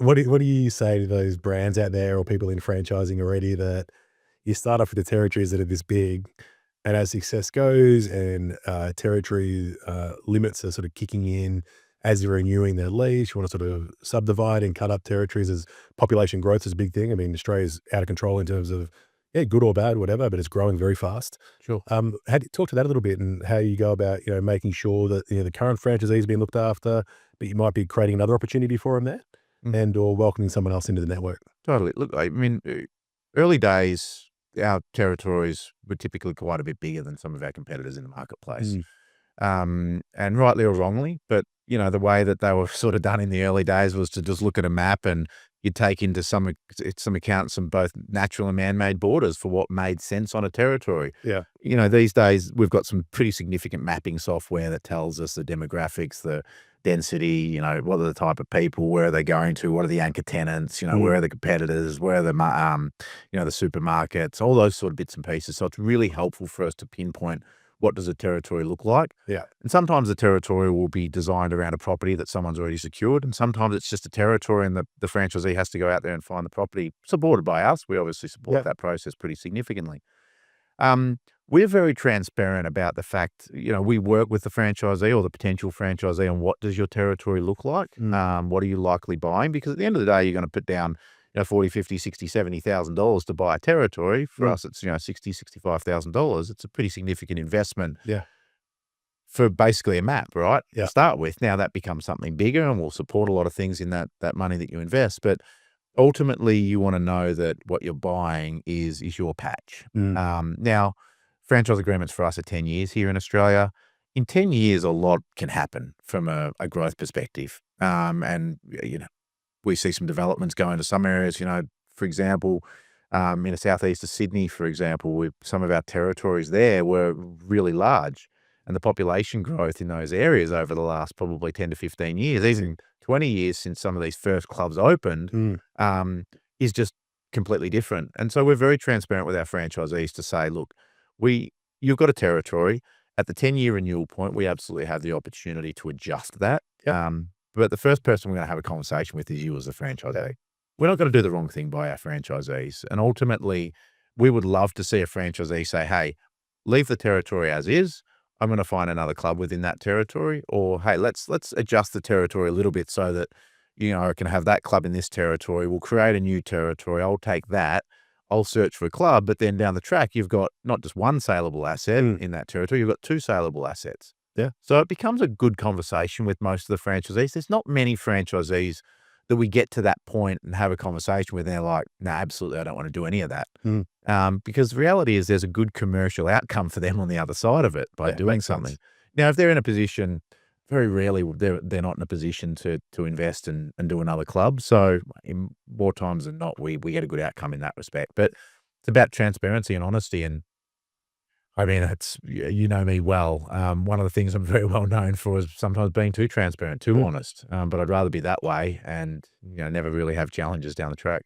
what do you say to those brands out there or people in franchising already that you start off with the territories that are this big, and as success goes and territory limits are sort of kicking in as they're renewing their lease, you want to sort of subdivide and cut up territories as population growth is a big thing. I mean, Australia's out of control in terms of yeah, good or bad, whatever, but it's growing very fast. Sure. Talk to that a little bit and how you go about making sure that the current franchisees are being looked after, but you might be creating another opportunity for them there Mm, and or welcoming someone else into the network. totally. Look, I mean, early days, our territories were typically quite a bit bigger than some of our competitors in the marketplace. Mm. And rightly or wrongly, but the way that they were sort of done in the early days was to just look at a map and you take into some account some both natural and man-made borders for what made sense on a territory. Yeah. These days we've got some pretty significant mapping software that tells us the demographics, the density, what are the type of people, where are they going to, what are the anchor tenants, Mm. where are the competitors, where are the supermarkets, all those sort of bits and pieces. So it's really helpful for us to pinpoint what does a territory look like. Yeah. And sometimes the territory will be designed around a property that someone's already secured, and sometimes it's just a territory and the franchisee has to go out there and find the property supported by us. We obviously support Yeah. that process pretty significantly. We're very transparent about the fact, we work with the franchisee or the potential franchisee on what does your territory look like? Mm. What are you likely buying? Because at the end of the day, you're going to put down 40, 50, 60, $70,000 to buy a territory. For Mm. us, it's, $60,000, $65,000. It's a pretty significant investment Yeah. for basically a map, right? Yeah. To start with. Now that becomes something bigger and will support a lot of things in that money that you invest. But ultimately you want to know that what you're buying is your patch. Mm. Now franchise agreements for us are 10 years here in Australia. In 10 years, a lot can happen from a growth perspective. And we see some developments going to some areas, for example, in the southeast of Sydney, for example, some of our territories there were really large, and the population growth in those areas over the last probably 10 to 15 years, even 20 years since some of these first clubs opened, Mm. is just completely different. And so we're very transparent with our franchisees to say, look, you've got a territory. At the 10-year renewal point, we absolutely have the opportunity to adjust that. Yep. But the first person we're going to have a conversation with is you as a franchisee. We're not going to do the wrong thing by our franchisees. And ultimately, we would love to see a franchisee say, hey, leave the territory as is. I'm going to find another club within that territory. Or, hey, let's adjust the territory a little bit so that, I can have that club in this territory. We'll create a new territory. I'll take that. I'll search for a club. But then down the track, you've got not just one saleable asset Mm. in that territory. You've got two saleable assets. Yeah. So it becomes a good conversation with most of the franchisees. There's not many franchisees that we get to that point and have a conversation with. And they're like, no, absolutely, I don't want to do any of that. Mm. Because the reality is there's a good commercial outcome for them on the other side of it by Yeah, doing makes sense. something. Now, if they're in a position, very rarely they're not in a position to invest and do another club. So in more times than not, we get a good outcome in that respect. But it's about transparency and honesty. And I mean, it's, you know me well. One of the things I'm very well known for is sometimes being too transparent, too Mm. honest. But I'd rather be that way and, never really have challenges down the track.